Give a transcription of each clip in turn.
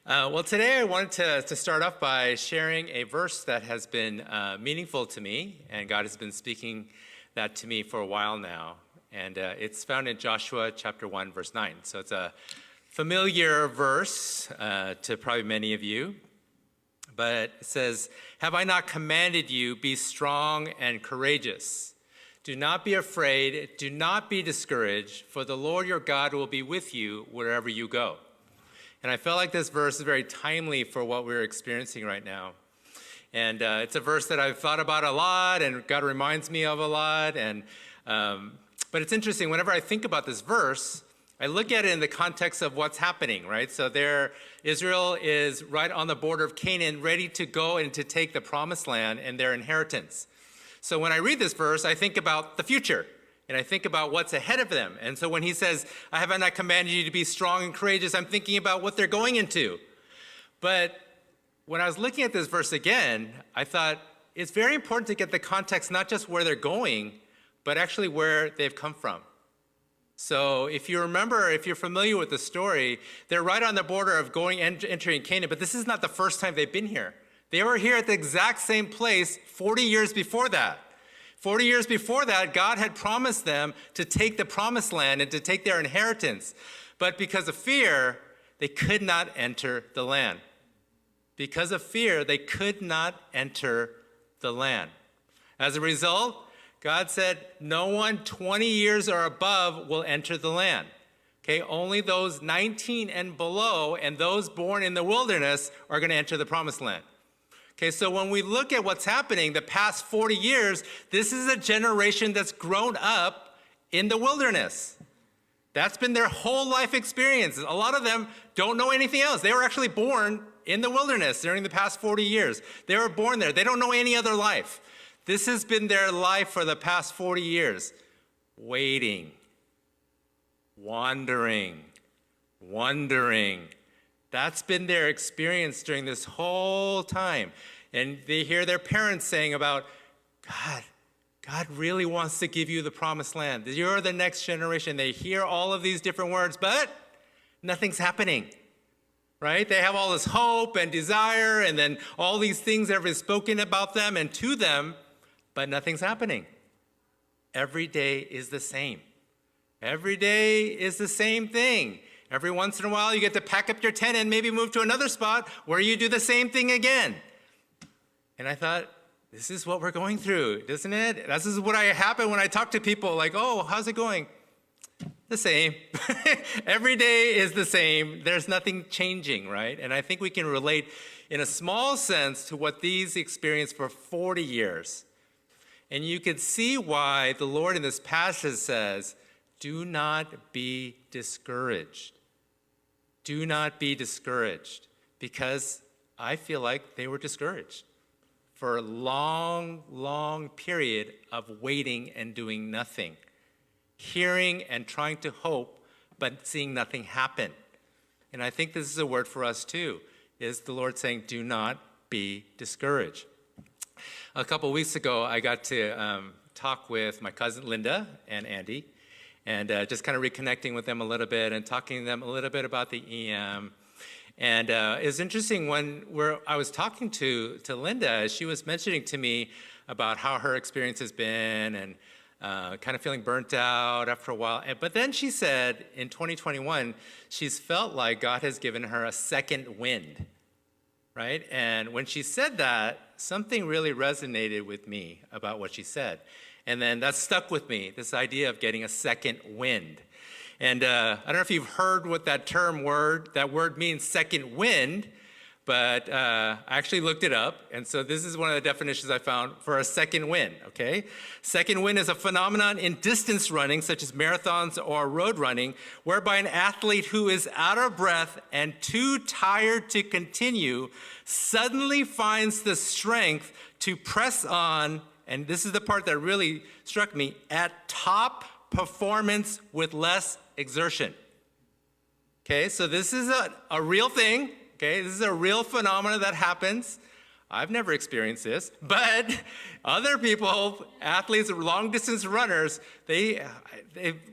Well, today I wanted to start off by sharing a verse that has been meaningful to me, and God has been speaking that to me for a while now. And it's found in Joshua chapter 1, verse 9. So it's a familiar verse to probably many of you. But it says, "Have I not commanded you, be strong and courageous? Do not be afraid, do not be discouraged, for the Lord your God will be with you wherever you go." And I felt like this verse is very timely for what we're experiencing right now. And it's a verse that I've thought about a lot, and God reminds me of a lot. But it's interesting, whenever I think about this verse, I look at it in the context of what's happening, right? So Israel is right on the border of Canaan, ready to go and to take the promised land and their inheritance. So when I read this verse, I think about the future. And I think about what's ahead of them. And so when he says, "I have not commanded you to be strong and courageous," I'm thinking about what they're going into. But when I was looking at this verse again, I thought it's very important to get the context, not just where they're going, but actually where they've come from. So if you remember, if you're familiar with the story, they're right on the border of entering Canaan, but this is not the first time they've been here. They were here at the exact same place 40 years before that. 40 years before that, God had promised them to take the promised land and to take their inheritance. But because of fear, they could not enter the land. Because of fear, they could not enter the land. As a result, God said, no one 20 years or above will enter the land. Okay, only those 19 and below and those born in the wilderness are going to enter the promised land. Okay, so when we look at what's happening the past 40 years, this is a generation that's grown up in the wilderness. That's been their whole life experience. A lot of them don't know anything else. They were actually born in the wilderness during the past 40 years. They were born there. They don't know any other life. This has been their life for the past 40 years. Waiting, wandering. That's been their experience during this whole time. And they hear their parents saying about, God really wants to give you the promised land. You're the next generation. They hear all of these different words, but nothing's happening, right? They have all this hope and desire, and then all these things that have been spoken about them and to them, but nothing's happening. Every day is the same. Every day is the same thing. Every once in a while, you get to pack up your tent and maybe move to another spot where you do the same thing again. And I thought, this is what we're going through, doesn't it? This is what happen when I talk to people like, "Oh, how's it going?" The same. Every day is the same. There's nothing changing, right? And I think we can relate in a small sense to what these experienced for 40 years. And you could see why the Lord in this passage says, do not be discouraged. Do not be discouraged, because I feel like they were discouraged for a long period of waiting and doing nothing, hearing and trying to hope, but seeing nothing happen. And I think this is a word for us too, is the Lord saying, do not be discouraged. A couple weeks ago, I got to talk with my cousin Linda and Andy, and just kind of reconnecting with them a little bit and talking to them a little bit about the EM. And it's interesting where I was talking to Linda, she was mentioning to me about how her experience has been and kind of feeling burnt out after a while. But then she said in 2021, she's felt like God has given her a second wind, right? And when she said that, something really resonated with me about what she said. And then that stuck with me, this idea of getting a second wind. And I don't know if you've heard what that word means, second wind, but I actually looked it up. And so this is one of the definitions I found for a second wind, okay? Second wind is a phenomenon in distance running, such as marathons or road running, whereby an athlete who is out of breath and too tired to continue suddenly finds the strength to press on, and this is the part that really struck me, at top performance with less exertion. Okay, so this is a real thing. Okay, this is a real phenomenon that happens. I've never experienced this, but other people, athletes, long distance runners, they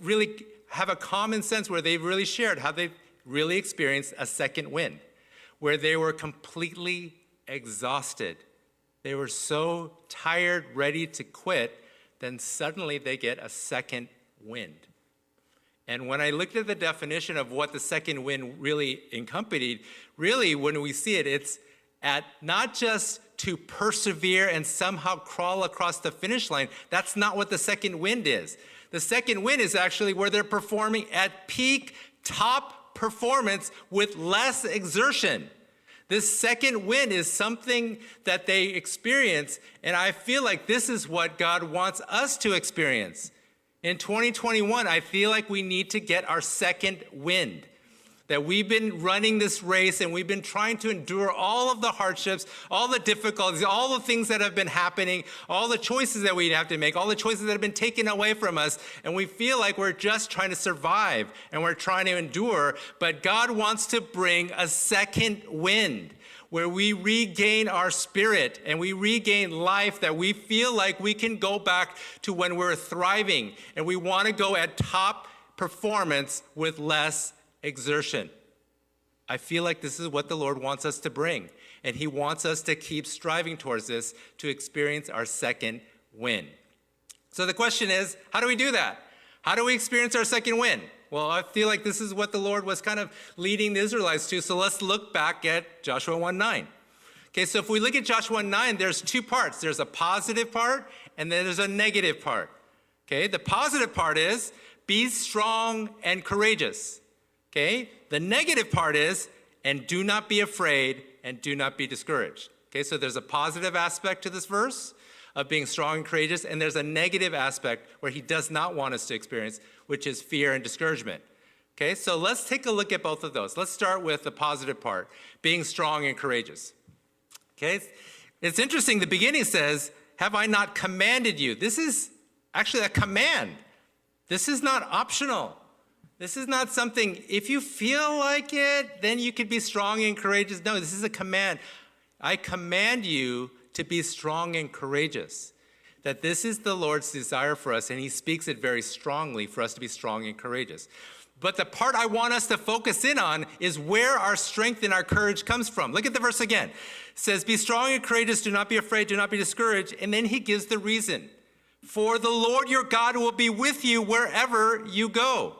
really have a common sense where they've really shared how they've really experienced a second wind, where they were completely exhausted. They were so tired, ready to quit, then suddenly they get a second wind. And when I looked at the definition of what the second wind really accompanied, really when we see it, it's at not just to persevere and somehow crawl across the finish line. That's not what the second wind is. The second wind is actually where they're performing at peak, top performance with less exertion. This second wind is something that they experience, and I feel like this is what God wants us to experience. In 2021, I feel like we need to get our second wind. That we've been running this race and we've been trying to endure all of the hardships, all the difficulties, all the things that have been happening, all the choices that we have to make, all the choices that have been taken away from us. And we feel like we're just trying to survive and we're trying to endure. But God wants to bring a second wind where we regain our spirit and we regain life, that we feel like we can go back to when we're thriving and we want to go at top performance with less exertion. I feel like this is what the Lord wants us to bring, and he wants us to keep striving towards this to experience our second wind. So the question is, how do we do that? How do we experience our second wind? Well, I feel like this is what the Lord was kind of leading the Israelites to. So let's look back at Joshua 1:9. Okay, so if we look at Joshua 1:9, there's two parts. There's a positive part, and then there's a negative part. Okay, the positive part is, be strong and courageous. Okay, the negative part is, and do not be afraid and do not be discouraged. Okay, so there's a positive aspect to this verse of being strong and courageous, and there's a negative aspect where he does not want us to experience, which is fear and discouragement. Okay, so let's take a look at both of those. Let's start with the positive part, being strong and courageous. Okay, it's interesting, the beginning says, have I not commanded you? This is actually a command. This is not optional. This is not something, if you feel like it, then you could be strong and courageous. No, this is a command. I command you to be strong and courageous. That this is the Lord's desire for us, and he speaks it very strongly for us to be strong and courageous. But the part I want us to focus in on is where our strength and our courage comes from. Look at the verse again. It says, be strong and courageous, do not be afraid, do not be discouraged. And then he gives the reason. For the Lord your God will be with you wherever you go.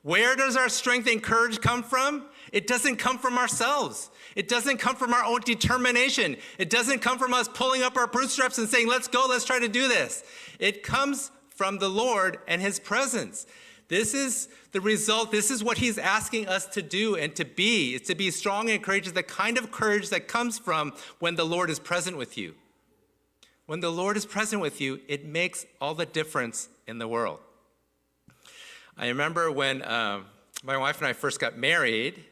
Where does our strength and courage come from? It doesn't come from ourselves. It doesn't come from our own determination. It doesn't come from us pulling up our bootstraps and saying, let's go, let's try to do this. It comes from the Lord and his presence. This is the result. This is what he's asking us to do and to be. It's to be strong and courageous, the kind of courage that comes from when the Lord is present with you. When the Lord is present with you, it makes all the difference in the world. I remember when my wife and I first got married,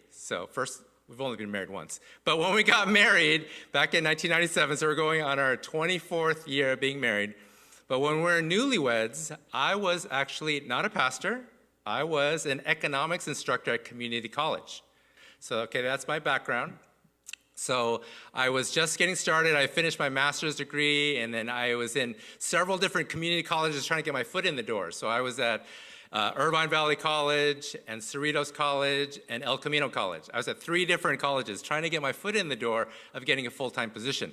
we've only been married once, but when we got married back in 1997, so we're going on our 24th year of being married, but when we were newlyweds, I was actually not a pastor, I was an economics instructor at community college. So, okay, that's my background. So I was just getting started. I finished my master's degree, and then I was in several different community colleges trying to get my foot in the door. So I was at Irvine Valley College and Cerritos College and El Camino College. I was at 3 different colleges trying to get my foot in the door of getting a full-time position.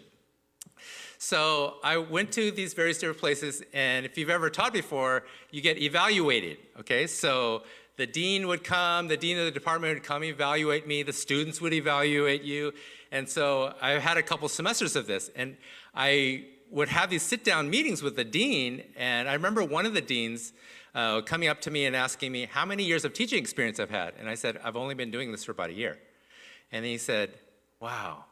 So I went to these various different places, and if you've ever taught before, you get evaluated, okay? So the dean would come, the dean of the department would come evaluate me, the students would evaluate you, and so I had a couple semesters of this, and I would have these sit-down meetings with the dean, and I remember one of the deans coming up to me and asking me how many years of teaching experience I've had. And I said, I've only been doing this for about a year. And he said, wow,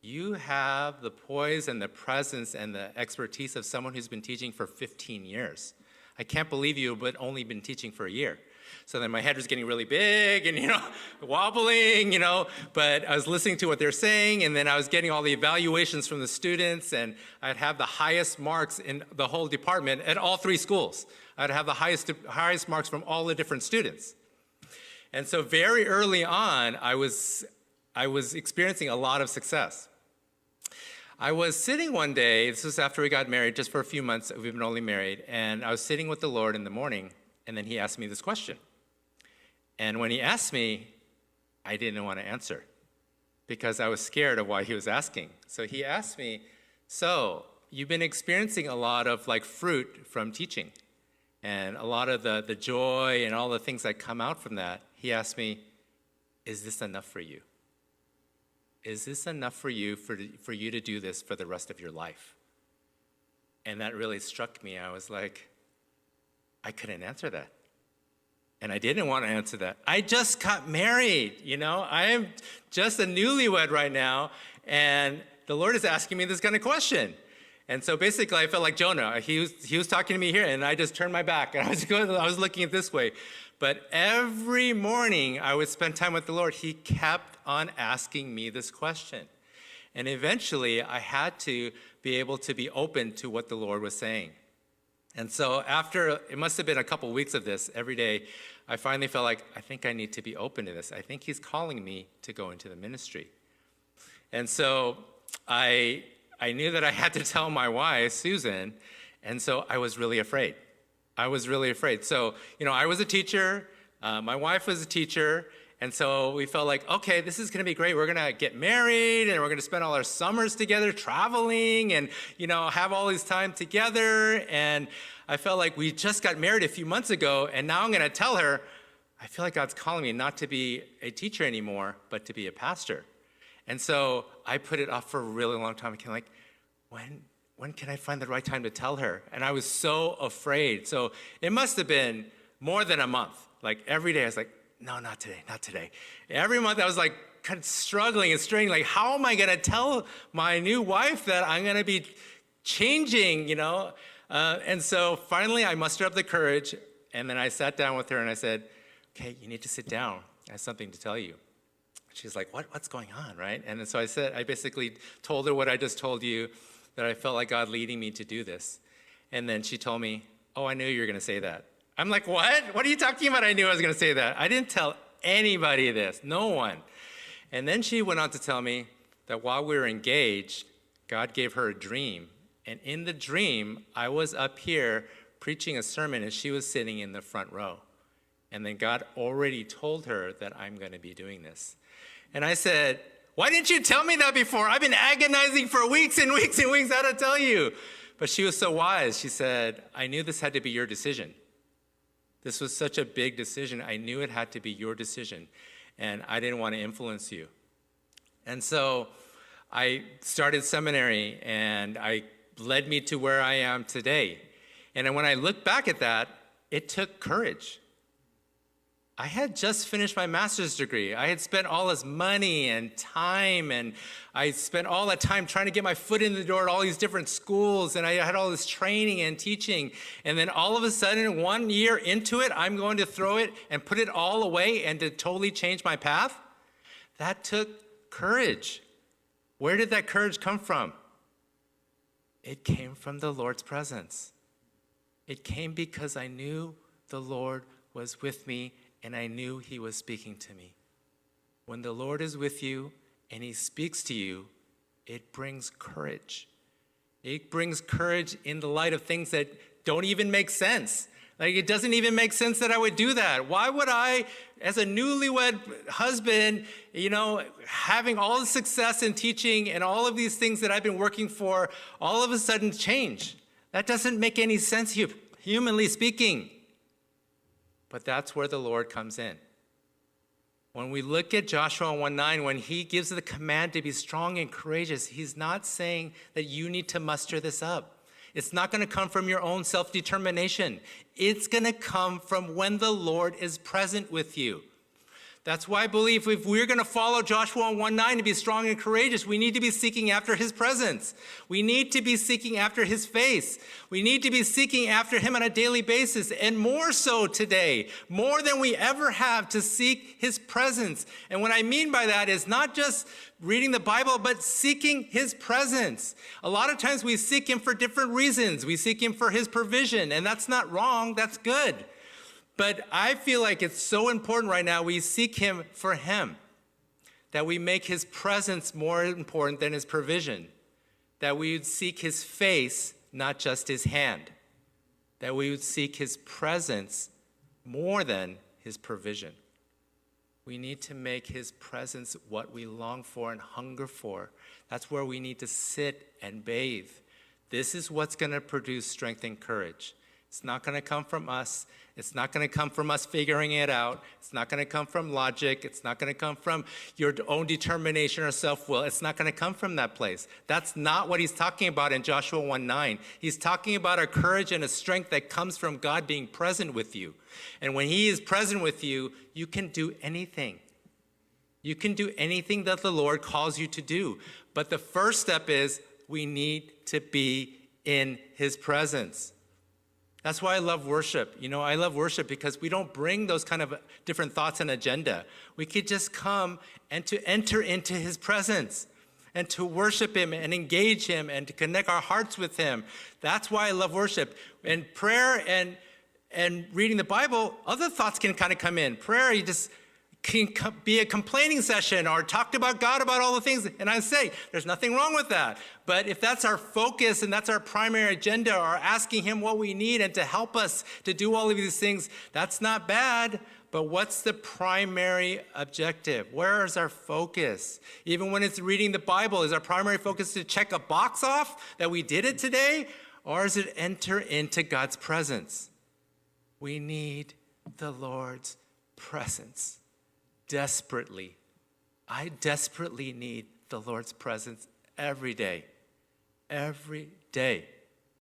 you have the poise and the presence and the expertise of someone who's been teaching for 15 years. I can't believe you've only been teaching for a year. So then my head was getting really big and, wobbling, but I was listening to what they're saying, and then I was getting all the evaluations from the students, and I'd have the highest marks in the whole department at all 3 schools. I'd have the highest marks from all the different students. And so very early on, I was experiencing a lot of success. I was sitting one day, this was after we got married, just for a few months, we've been only married, and I was sitting with the Lord in the morning, and then he asked me this question. And when he asked me, I didn't want to answer. because I was scared of why he was asking. So he asked me, so you've been experiencing a lot of like fruit from teaching and a lot of the joy and all the things that come out from that. He asked me, is this enough for you? Is this enough for you for you to do this for the rest of your life? And that really struck me. I was like, I couldn't answer that. And I didn't want to answer that. I just got married, I am just a newlywed right now, and the Lord is asking me this kind of question. And so basically I felt like Jonah. He was talking to me here, and I just turned my back, and I was looking at this way. But every morning I would spend time with the Lord. He kept on asking me this question. And eventually I had to be able to be open to what the Lord was saying. And so after, it must have been a couple weeks of this, every day, I finally felt like, I think I need to be open to this. I think he's calling me to go into the ministry. And so I knew that I had to tell my wife, Susan, and so I was really afraid. So, I was a teacher, my wife was a teacher, and so we felt like, okay, this is going to be great. We're going to get married, and we're going to spend all our summers together traveling and, have all this time together. And I felt like we just got married a few months ago, and now I'm going to tell her, I feel like God's calling me not to be a teacher anymore, but to be a pastor. And so I put it off for a really long time. I came like, when can I find the right time to tell her? And I was so afraid. So it must have been more than a month. Like every day I was like, no, not today. Every month I was like kind of struggling and straining, like, how am I going to tell my new wife that I'm going to be changing, And so finally I mustered up the courage, and then I sat down with her and I said, okay, you need to sit down. I have something to tell you. She's like, what's going on, right? And so I basically told her what I just told you, that I felt like God leading me to do this. And then she told me, oh, I knew you were going to say that. I'm like, what? What are you talking about? I knew I was going to say that. I didn't tell anybody this, no one. And then she went on to tell me that while we were engaged, God gave her a dream. And in the dream, I was up here preaching a sermon, and she was sitting in the front row. And then God already told her that I'm going to be doing this. And I said, why didn't you tell me that before? I've been agonizing for weeks and weeks and weeks how to tell you. But she was so wise. She said, I knew this had to be your decision. This was such a big decision. I knew it had to be your decision. And I didn't want to influence you. And so I started seminary, and I led me to where I am today. And when I look back at that, it took courage. I had just finished my master's degree. I had spent all this money and time, and I spent all that time trying to get my foot in the door at all these different schools, and I had all this training and teaching. And then all of a sudden, 1 year into it, I'm going to throw it and put it all away and to totally change my path? That took courage. Where did that courage come from? It came from the Lord's presence. It came because I knew the Lord was with me, and I knew he was speaking to me. When the Lord is with you and he speaks to you, it brings courage. It brings courage in the light of things that don't even make sense. Like, it doesn't even make sense that I would do that. Why would I, as a newlywed husband, having all the success in teaching and all of these things that I've been working for, all of a sudden change? That doesn't make any sense, humanly speaking. But that's where the Lord comes in. When we look at Joshua 1:9, when he gives the command to be strong and courageous, he's not saying that you need to muster this up. It's not going to come from your own self-determination. It's going to come from when the Lord is present with you. That's why I believe if we're going to follow Joshua 1:9 to be strong and courageous, we need to be seeking after his presence. We need to be seeking after his face. We need to be seeking after him on a daily basis, and more so today, more than we ever have, to seek his presence. And what I mean by that is not just reading the Bible, but seeking his presence. A lot of times we seek him for different reasons. We seek him for his provision, and that's not wrong, that's good. But I feel like it's so important right now we seek him for him, that we make his presence more important than his provision, that we would seek his face, not just his hand, that we would seek his presence more than his provision. We need to make his presence what we long for and hunger for. That's where we need to sit and bathe. This is what's going to produce strength and courage. It's not going to come from us. It's not going to come from us figuring it out. It's not going to come from logic. It's not going to come from your own determination or self-will. It's not going to come from that place. That's not what he's talking about in Joshua 1:9. He's talking about a courage and a strength that comes from God being present with you. And when he is present with you, you can do anything. You can do anything that the Lord calls you to do. But the first step is we need to be in his presence. That's why I love worship. I love worship because we don't bring those kind of different thoughts and agenda. We could just come and to enter into his presence and to worship him and engage him and to connect our hearts with him. That's why I love worship. And prayer and reading the Bible, other thoughts can kind of come in. Prayer, you just can be a complaining session or talk about God about all the things. And I say, there's nothing wrong with that. But if that's our focus and that's our primary agenda, or asking him what we need and to help us to do all of these things, that's not bad. But what's the primary objective? Where is our focus? Even when it's reading the Bible, is our primary focus to check a box off that we did it today? Or is it enter into God's presence? We need the Lord's presence. Desperately. I desperately need the Lord's presence every day. Every day.